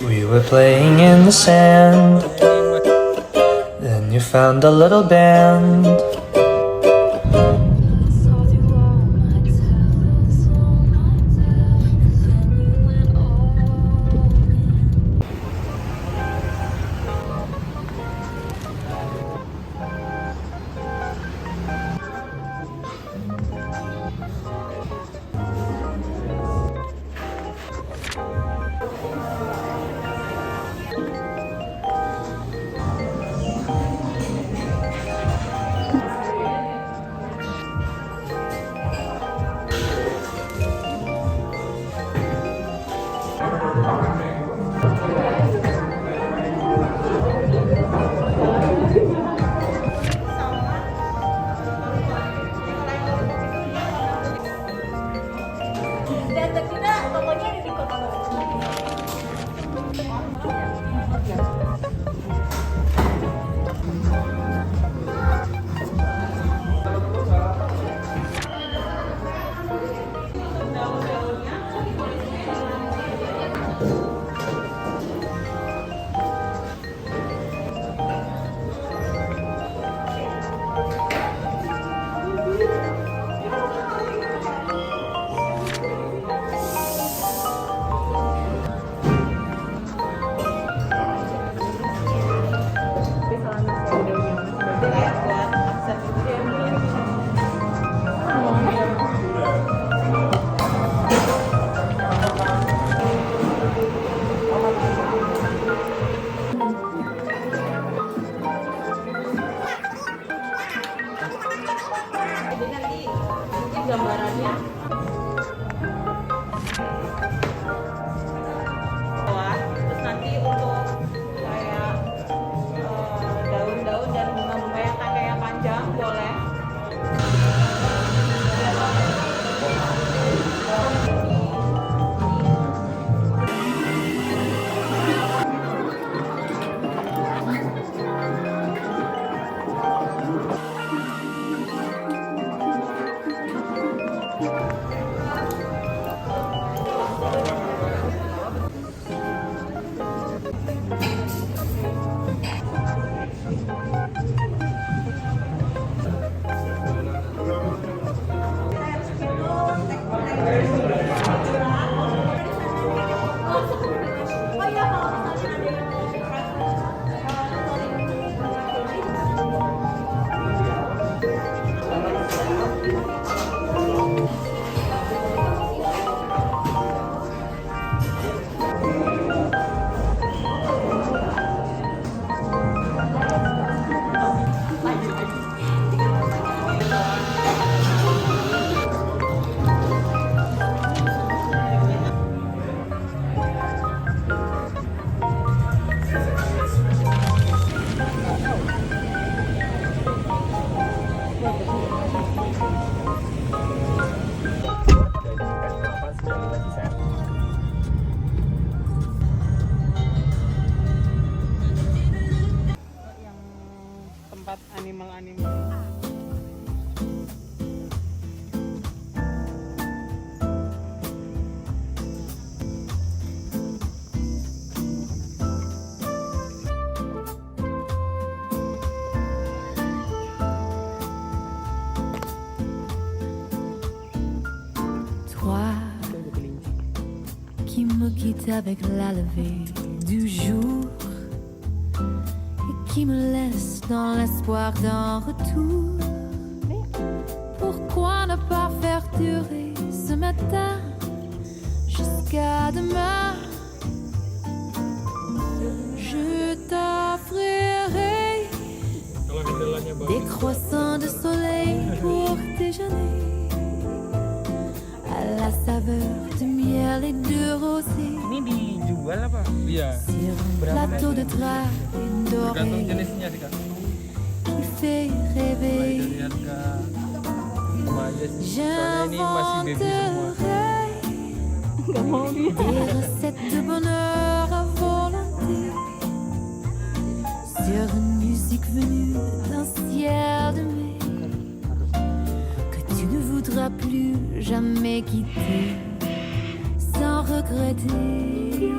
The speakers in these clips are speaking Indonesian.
We were playing in the sand. Then you found a little band. Gambarannya terus nanti untuk kayak daun-daun dan bunga-bunga yang kayak panjang boleh. Tempat animal-animal. Toi qui me quitte avec la levée du jour et qui me laisse dans l'espoir d'un retour. Pourquoi ne pas faire durer ce matin jusqu'à demain? Je t'offrirai des croissants de soleil pour déjeuner, à la saveur de miel et de rosée. Ini dijual apa? Iya. Sur un plateau de drap Tergantung doré jenisnya sih kak. qui fait Mulai rêver. dari harga remaja sih. Soalnya ini masih baby semua. J'inventerai des recettes de bonheur à volonté sur une musique venue d'un ciel de mai que tu ne voudras plus jamais quitter sans regretter.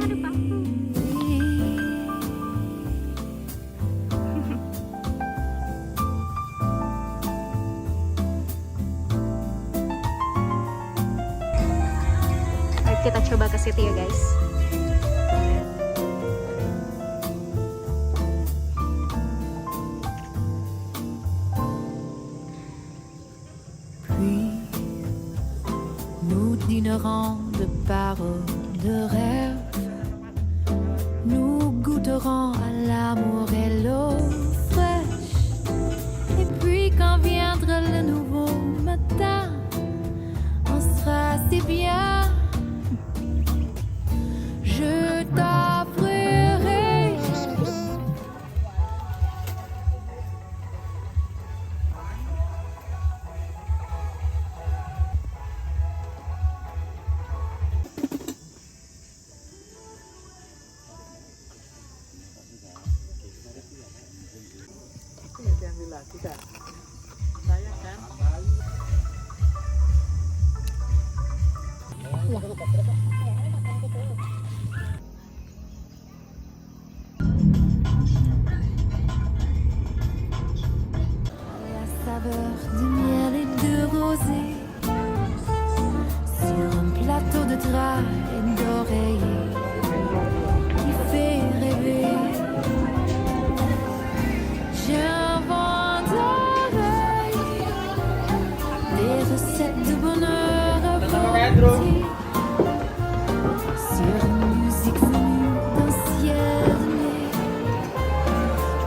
kita coba ke situ ya guys. Puis nous dînerons de paroles de rêve. Nous goûterons à l'amour et l'eau fraîche. Et puis quand viendra le nouveau matin, on sera si bien. Je t'offrirai Diambil lagi kak. Sayang kan? la saveur du miel et de rosée sur un plateau de drap et d'oreiller qui fait rêver. J'inventerai des recettes de bonheur rôties sur une musique venue d'un ciel de mai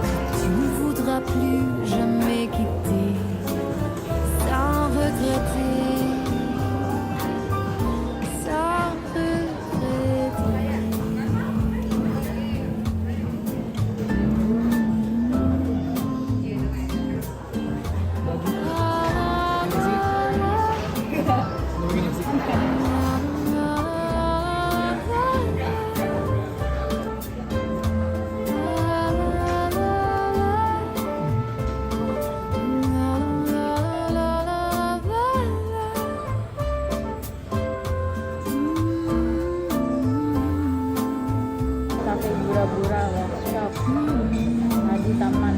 que tu ne voudras plus jamais quitter sans regretter, sans Cafe Bura-Bura workshop di taman.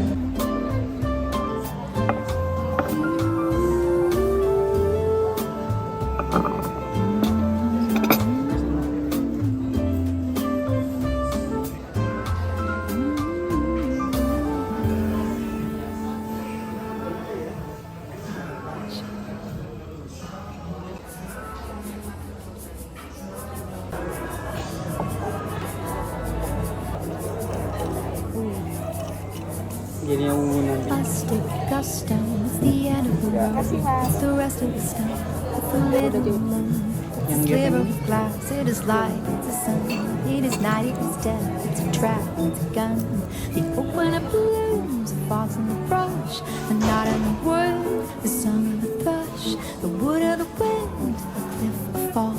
Gini yang umum plastic customs, the end of the world, it's the rest of the stuff, it's the little moon, it's a sliver of glass, it is light, it's a sun, it is night, it is death, it's a trap, it's a gun, the open up blooms, the fox and the brush, the knot in the wood, the song of the thrush, the wood of the wind, a cliff, a fall,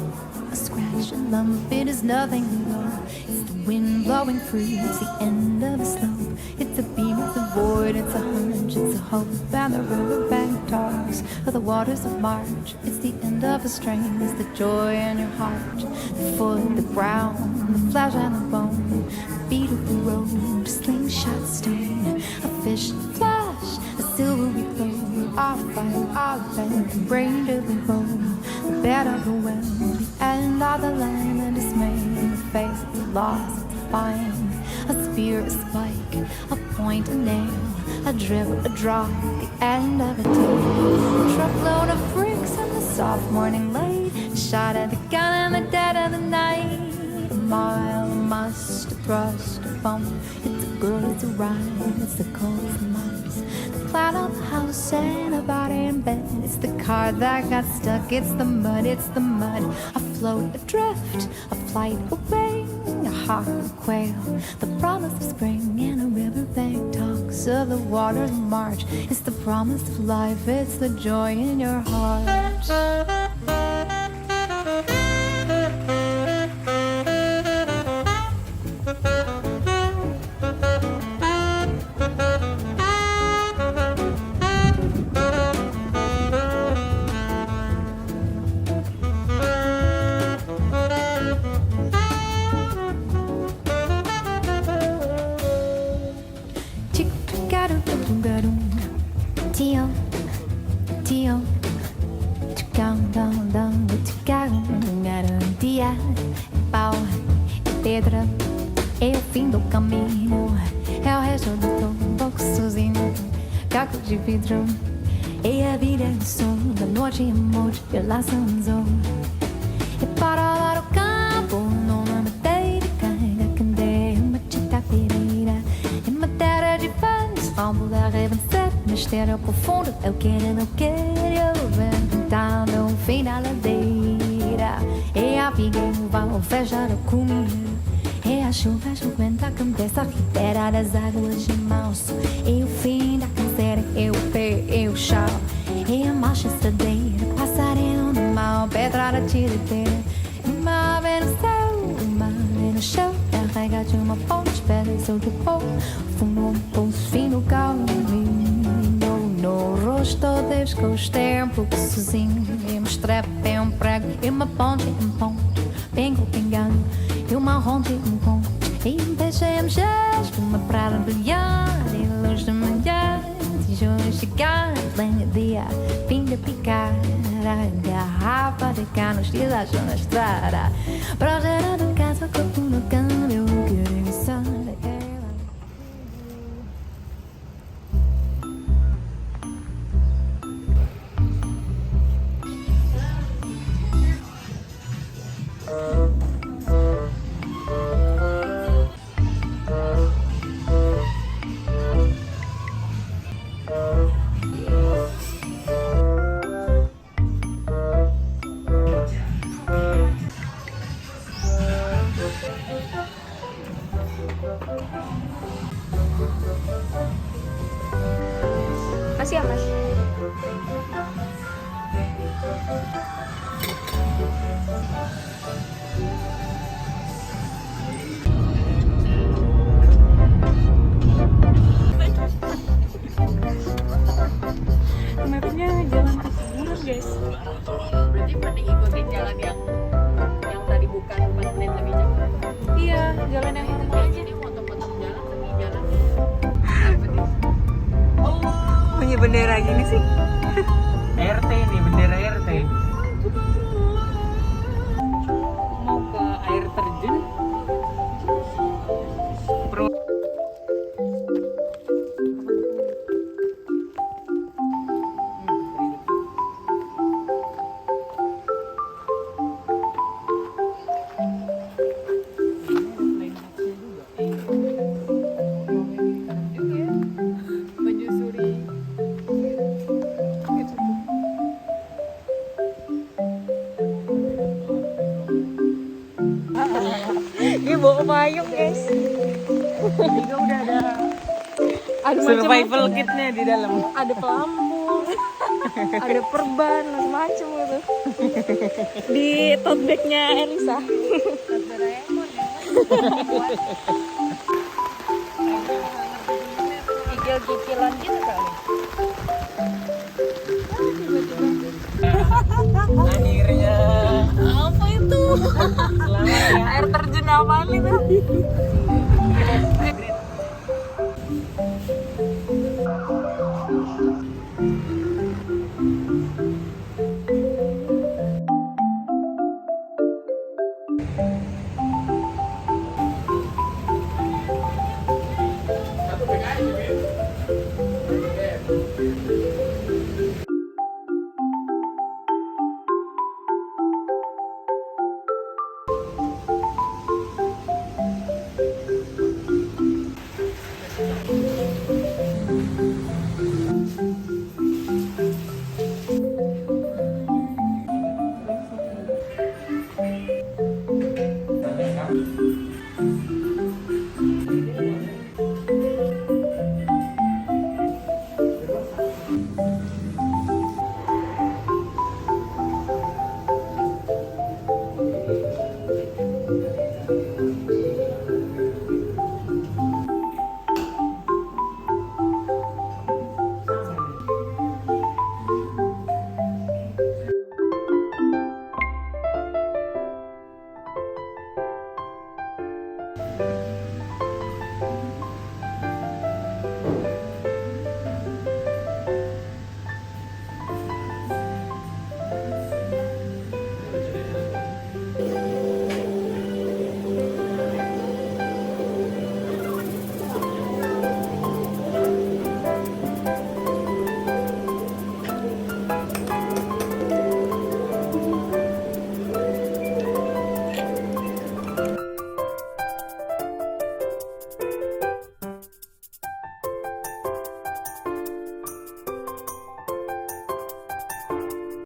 a scratch, a lump, it is nothing below, it's the wind blowing free, it's the end of a slope, it's a beam, it's a void, it's a hunch, it's a hope, and the riverbank talks of the waters of March. It's the end of a strain, it's the joy in your heart, the foot, the ground, the flesh and the bone, the beat of the road, a slingshot stone, a fish, a flash, a silvery glow, our fire, our bed, the brain to the bone, the bed of the well, the end of the land, the dismay, the face of the loss, it's fine. A spear, a spike, a point, a nail, a drip, a drop, the end of a day. A truckload of bricks in the soft morning light, a shot at the gun in the dead of the night. A mile, a must, a thrust, a bump. It's a girl, it's a rhyme, it's the cold, it's the months. The cloud on the house and a body in bed. It's the car that got stuck, it's the mud, it's the mud. Afloat, adrift, a flight away. A heart of quail, the promise of spring and a riverbank talks of the waters of March. It's the promise of life, it's the joy in your heart. Tio, Tio, countdown. é o fim do caminho, é o resto do topo sozinho, caco de vidro. É a vida do sol, da noite e amor, pela sanzão. E para lá do campo, não me matei de carga, candeia, uma chita pereira. E uma terra de fãs, fomos a revencer, mistério profundo, eu quero ver pintando o fim da ladeira. E a vida vai fechar o comigo. É a chuva a cabeça ribeira das águas de março. É o fim da canseira, é o pé, é o chão. É a marcha estradeira, passarinho no mal, pedra da tiradeira. Uma ave no céu, uma ave no chão. É a rega de uma ponte, pedras outro pão. Fundo um pulso, fim do caminho. No rosto desgostei um pouco sozinho. E uma estrepe, um prego, e uma ponte, um ponto. Pingo, pingando. E uma ronda e um conto. E um peixe em gesto, uma praia brilhante. E luz de manhã, tijolos chegar. Lenha dia, fim de picar. A garrafa de canos, deslachou na estrada. Projeto do caso, corpo no câmbio. Querendo só daquela. Masih ya, Mas? Mapnya jalan ke timur, guys. Berarti mending ikutin jalan yang tadi bukan panen lebih jauh. Iya, jalan yang normal aja. Jadi potong-potong jalan tapi jalan. Punya bendera gini sih. RT nih, bendera RT. Mau ke air terjun. Dia bawa payung, guys. Juga udah ada Survival kitnya di dalam. ada pelampung, ada perban, macam-macam gitu. Di tote bagnya Elisa. Gigil-gigilan gitu kali. Akhirnya Apa itu? selamat ya. Air terjun apaan itu?